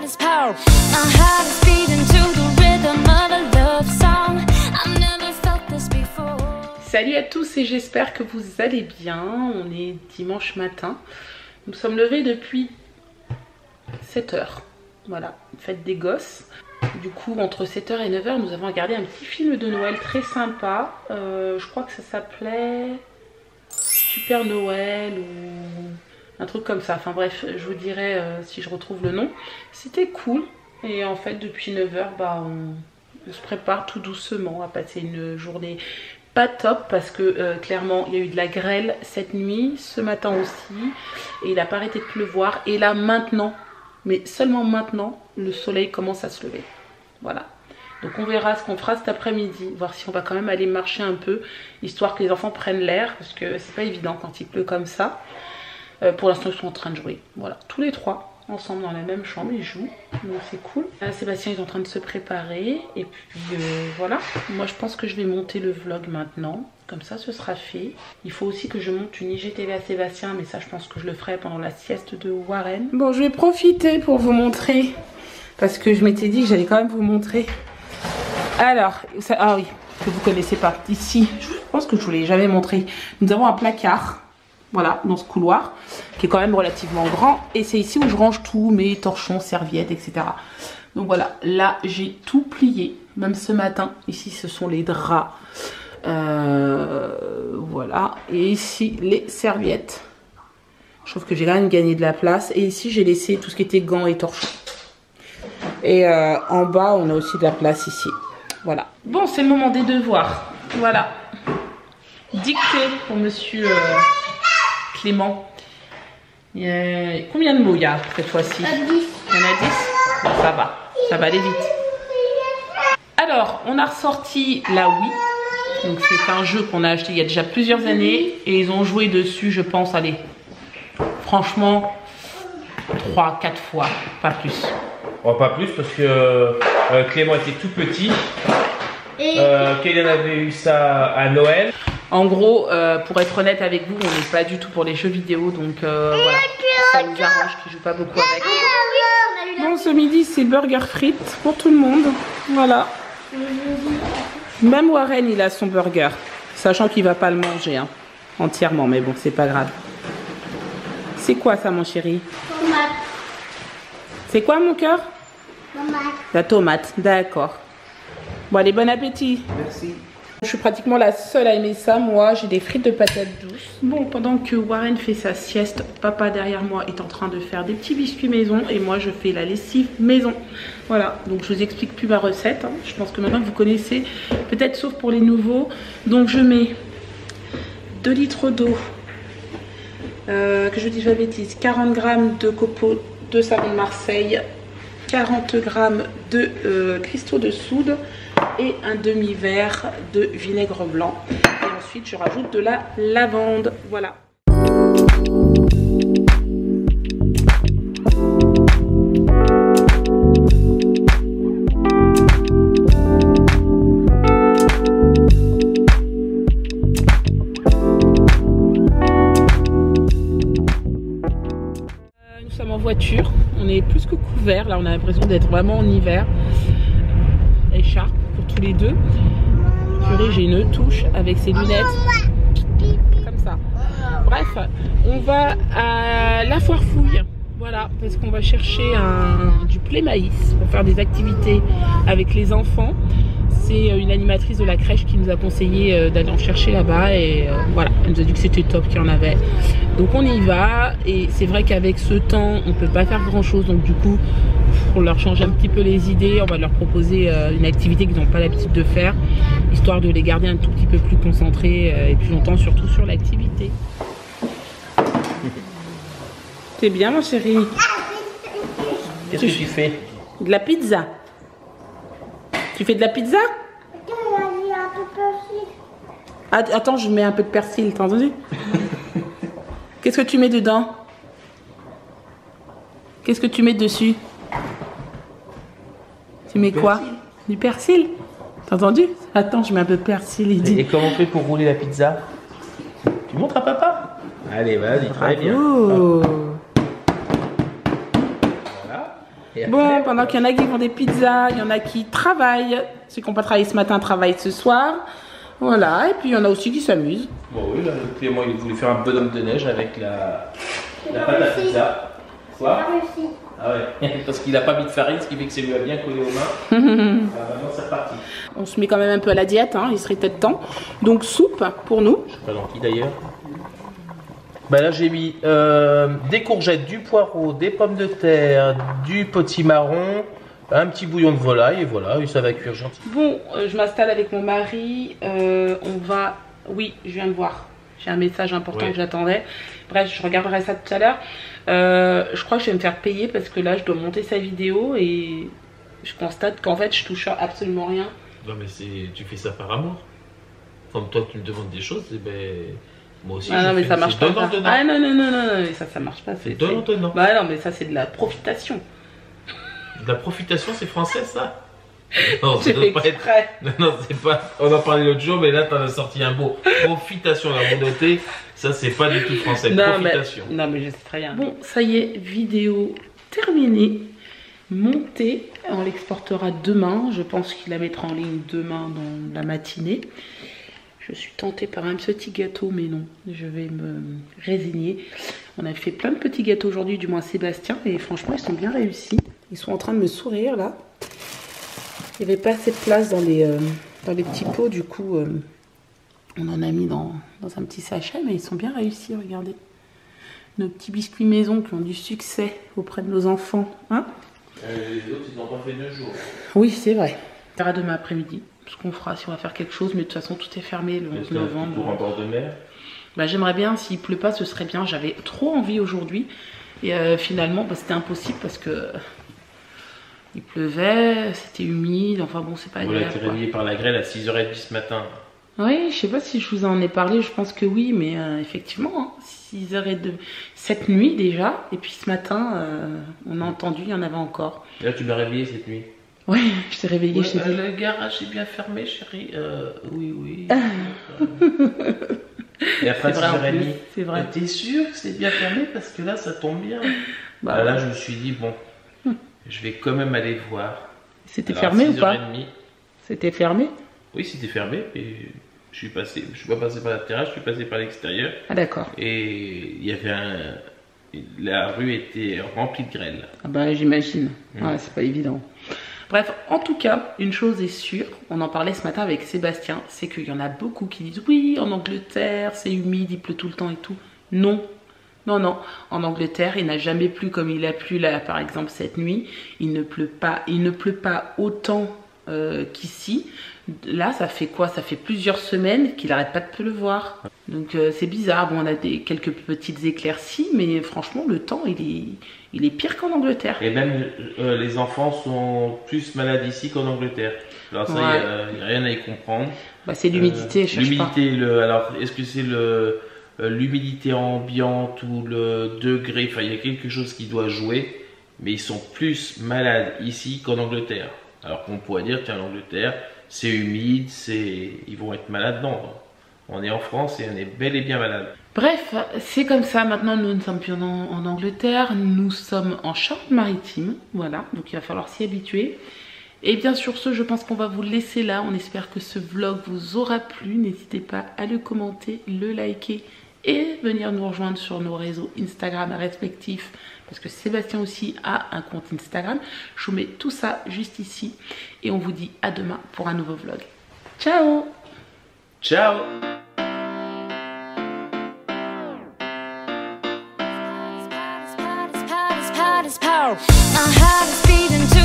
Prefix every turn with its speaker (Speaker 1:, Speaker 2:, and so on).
Speaker 1: its power. My heart is beating to the rhythm of a love song. I've never felt this before.
Speaker 2: Salut à tous et j'espère que vous allez bien. On est dimanche matin. Nous sommes levés depuis 7 h. Voilà, fête des gosses. Du coup, entre 7 h et 9 h, nous avons regardé un petit film de Noël très sympa. Je crois que ça s'appelait Super Noël ou un truc comme ça. Enfin bref, je vous dirai si je retrouve le nom. C'était cool. Et en fait, depuis 9 h, on se prépare tout doucement à passer une journée pas top parce que clairement, il y a eu de la grêle cette nuit, ce matin aussi. Et il n'a pas arrêté de pleuvoir. Et là, maintenant, mais seulement maintenant, le soleil commence à se lever. Voilà. Donc on verra ce qu'on fera cet après-midi. Voir si on va quand même aller marcher un peu. Histoire que les enfants prennent l'air. Parce que c'est pas évident quand il pleut comme ça. Pour l'instant, ils sont en train de jouer. Voilà. Tous les trois ensemble dans la même chambre. Ils jouent. Donc c'est cool. Là, Sébastien est en train de se préparer. Et puis voilà. Moi, je pense que je vais monter le vlog maintenant. Comme ça, ce sera fait. Il faut aussi que je monte une IGTV à Sébastien. Mais ça, je pense que je le ferai pendant la sieste de Warren. Bon, je vais profiter pour vous montrer. Parce que je m'étais dit que j'allais quand même vous montrer. Alors, ça, ah oui, que vous connaissez pas. Ici, je pense que je vous l'ai jamais montré. Nous avons un placard. Voilà, dans ce couloir. Qui est quand même relativement grand. Et c'est ici où je range tout. Mes torchons, serviettes, etc. Donc voilà, là, j'ai tout plié. Même ce matin. Ici, ce sont les draps. Voilà, et ici les serviettes. Je trouve que j'ai quand même gagné de la place. Et ici j'ai laissé tout ce qui était gants et torchons. Et en bas on a aussi de la place ici. Voilà. Bon, c'est le moment des devoirs. Voilà. Dictée pour monsieur Clément. Combien de mots il y a cette fois-ci? Il y en a 10. Bon, ça va aller vite. Alors, on a ressorti la Wii. Donc c'est un jeu qu'on a acheté il y a déjà plusieurs années et ils ont joué dessus, je pense, allez, franchement 3-4 fois, pas plus.
Speaker 3: Oh, pas plus parce que Clément était tout petit. Kélian avait eu ça à Noël.
Speaker 2: En gros, pour être honnête avec vous, on n'est pas du tout pour les jeux vidéo, donc voilà, ça nous arrange qu'ils jouent pas beaucoup avec. Bon, ce midi c'est burger frites pour tout le monde, voilà. Même Warren il a son burger, sachant qu'il va pas le manger hein, entièrement, mais bon c'est pas grave. C'est quoi ça mon chéri?
Speaker 4: Tomate.
Speaker 2: C'est quoi mon cœur?
Speaker 4: Tomate.
Speaker 2: La tomate, d'accord. Bon allez, bon appétit.
Speaker 3: Merci.
Speaker 2: Je suis pratiquement la seule à aimer ça, moi j'ai des frites de patates douces. Bon, pendant que Warren fait sa sieste, papa derrière moi est en train de faire des petits biscuits maison et moi je fais la lessive maison. Voilà, donc je vous explique plus ma recette, hein. Je pense que maintenant vous connaissez, peut-être sauf pour les nouveaux. Donc je mets 2 litres d'eau, que je dis pas de bêtises, 40 g de copeaux de savon de Marseille, 40 g de cristaux de soude et un demi-verre de vinaigre blanc. Et ensuite, je rajoute de la lavande. Voilà. Nous sommes en voiture. On est plus que couvert. Là, on a l'impression d'être vraiment en hiver. Écharpe pour tous les deux. Purée, j'ai une touche avec ses lunettes comme ça. Bref, on va à la foire fouille. Voilà, parce qu'on va chercher du blé maïs pour faire des activités avec les enfants. C'est une animatrice de la crèche qui nous a conseillé d'aller en chercher là-bas et voilà, elle nous a dit que c'était top, qu'il y en avait. Donc on y va et c'est vrai qu'avec ce temps, on peut pas faire grand-chose. Donc du coup, pour leur changer un petit peu les idées, on va leur proposer une activité qu'ils n'ont pas l'habitude de faire, histoire de les garder un tout petit peu plus concentrés et plus longtemps, surtout sur l'activité. C'est bien mon chéri.
Speaker 3: Qu'est-ce que tu fais?
Speaker 2: De la pizza. Tu fais de la pizza? Ah, attends, je mets un peu de persil, t'as entendu? Qu'est-ce que tu mets dedans? Qu'est-ce que tu mets dessus? Tu mets quoi? Du persil? T'as entendu? Attends, je mets un peu de persil. Il dit.
Speaker 3: Et comment on fait pour rouler la pizza? Tu montres à papa? Allez, vas-y, très bien. Voilà.
Speaker 2: Bon, pendant qu'il y en a qui font des pizzas, il y en a qui travaillent. Ceux qui n'ont pas travaillé ce matin travaillent ce soir. Voilà, et puis il y en a aussi qui s'amusent.
Speaker 3: Bon oui, là, Clément il voulait faire un bonhomme de neige avec la pâte à pizza. Quoi? Ah ouais, parce qu'il n'a pas mis de farine, ce qui fait que ça lui a bien collé aux mains. Maintenant c'est reparti.
Speaker 2: On se met quand même un peu à la diète, hein, il serait peut-être temps. Donc soupe pour nous.
Speaker 3: Je sais pas dans qui d'ailleurs. Bah là j'ai mis des courgettes, du poireau, des pommes de terre, du potimarron, un petit bouillon de volaille et voilà, et ça va cuire gentil.
Speaker 2: Bon, je m'installe avec mon mari. On va... Oui, je viens de voir. J'ai un message important que j'attendais. Bref, je regarderai ça tout à l'heure. Je crois que je vais me faire payer parce que là, je dois monter sa vidéo et je constate qu'en fait, je touche absolument rien.
Speaker 3: Non mais tu fais ça par amour. Comme toi, tu me demandes des choses, et ben... Moi aussi,
Speaker 2: non, mais ça marche pas.
Speaker 3: Donnant.
Speaker 2: Ah non, mais ça marche pas.
Speaker 3: C'est donnant.
Speaker 2: Bah non, mais ça, c'est de la profitation.
Speaker 3: De la profitation, c'est français, ça? Non,
Speaker 2: ça doit pas être...
Speaker 3: Non, c'est pas... On en parlait l'autre jour, mais là, t'en as sorti un beau. Profitation, la bonauté, ça, c'est pas du tout français. Profitation.
Speaker 2: Non, mais je sais très bien. Bon, ça y est, vidéo terminée. Montée. On l'exportera demain. Je pense qu'il la mettra en ligne demain dans la matinée. Je suis tentée par un petit gâteau, mais non, je vais me résigner. On a fait plein de petits gâteaux aujourd'hui, du moins Sébastien, et franchement, ils sont bien réussis. Ils sont en train de me sourire, là. Il n'y avait pas assez de place dans les petits pots, du coup, on en a mis dans un petit sachet, mais ils sont bien réussis, regardez. Nos petits biscuits maison qui ont du succès auprès de nos enfants, hein.
Speaker 3: Les autres, ils n'ont pas fait 2 jours.
Speaker 2: Oui, c'est vrai. On verra demain après-midi ce qu'on fera, si on va faire quelque chose, mais de toute façon tout est fermé le 11 novembre.
Speaker 3: Pour un bord de mer.
Speaker 2: Bah, j'aimerais bien, s'il pleut pas, ce serait bien. J'avais trop envie aujourd'hui et finalement bah, c'était impossible parce que il pleuvait, c'était humide, enfin bon, c'est pas agréable.
Speaker 3: On a été réveillé par la grêle à 6h30 ce matin.
Speaker 2: Oui, je sais pas si je vous en ai parlé, je pense que oui, mais effectivement, hein, 6h02 cette nuit déjà, et puis ce matin, on a entendu, il y en avait encore.
Speaker 3: Et là, tu m'as réveillé cette nuit.
Speaker 2: Oui, je t'ai réveillée, je t'ai dit.
Speaker 3: Le garage est bien fermé, chérie. Oui. Et après 6h30,
Speaker 2: c'est vrai.
Speaker 3: T'es sûr que c'est bien fermé parce que là, ça tombe bien.
Speaker 2: Bah,
Speaker 3: là, je me suis dit, bon, je vais quand même aller voir.
Speaker 2: C'était fermé ou pas?
Speaker 3: 6h30.
Speaker 2: C'était fermé?
Speaker 3: Oui, c'était fermé. Et je suis pas passé par la terrasse, je suis passé par l'extérieur.
Speaker 2: Ah d'accord.
Speaker 3: Et il y avait la rue était remplie de grêle.
Speaker 2: Ah bah j'imagine. Ouais, c'est pas évident. Bref, en tout cas, une chose est sûre, on en parlait ce matin avec Sébastien, c'est qu'il y en a beaucoup qui disent oui, en Angleterre, c'est humide, il pleut tout le temps et tout. Non, en Angleterre, il n'a jamais plu comme il a plu là, par exemple, cette nuit. Il ne pleut pas autant qu'ici. Là, ça fait quoi? Ça fait plusieurs semaines qu'il n'arrête pas de pleuvoir. Donc c'est bizarre. Bon, on a quelques petites éclaircies, mais franchement, le temps, il est pire qu'en Angleterre.
Speaker 3: Et même les enfants sont plus malades ici qu'en Angleterre. Alors ça, il n'y a rien à y comprendre.
Speaker 2: Bah, c'est l'humidité, je cherche pas.
Speaker 3: Alors, est-ce que c'est l'humidité ambiante ou le degré? Enfin, il y a quelque chose qui doit jouer, mais ils sont plus malades ici qu'en Angleterre. Alors qu'on pourrait dire, tiens, l'Angleterre, c'est humide, ils vont être malades. Non, on est en France et on est bel et bien malade.
Speaker 2: Bref, c'est comme ça. Maintenant, nous ne sommes plus en Angleterre. Nous sommes en Charente-Maritime. Voilà, donc il va falloir s'y habituer. Et bien sur ce, je pense qu'on va vous laisser là. On espère que ce vlog vous aura plu. N'hésitez pas à le commenter, le liker et venir nous rejoindre sur nos réseaux Instagram respectifs. Parce que Sébastien aussi a un compte Instagram. Je vous mets tout ça juste ici. Et on vous dit à demain pour un nouveau vlog. Ciao!
Speaker 3: Ciao!
Speaker 1: My heart is beating to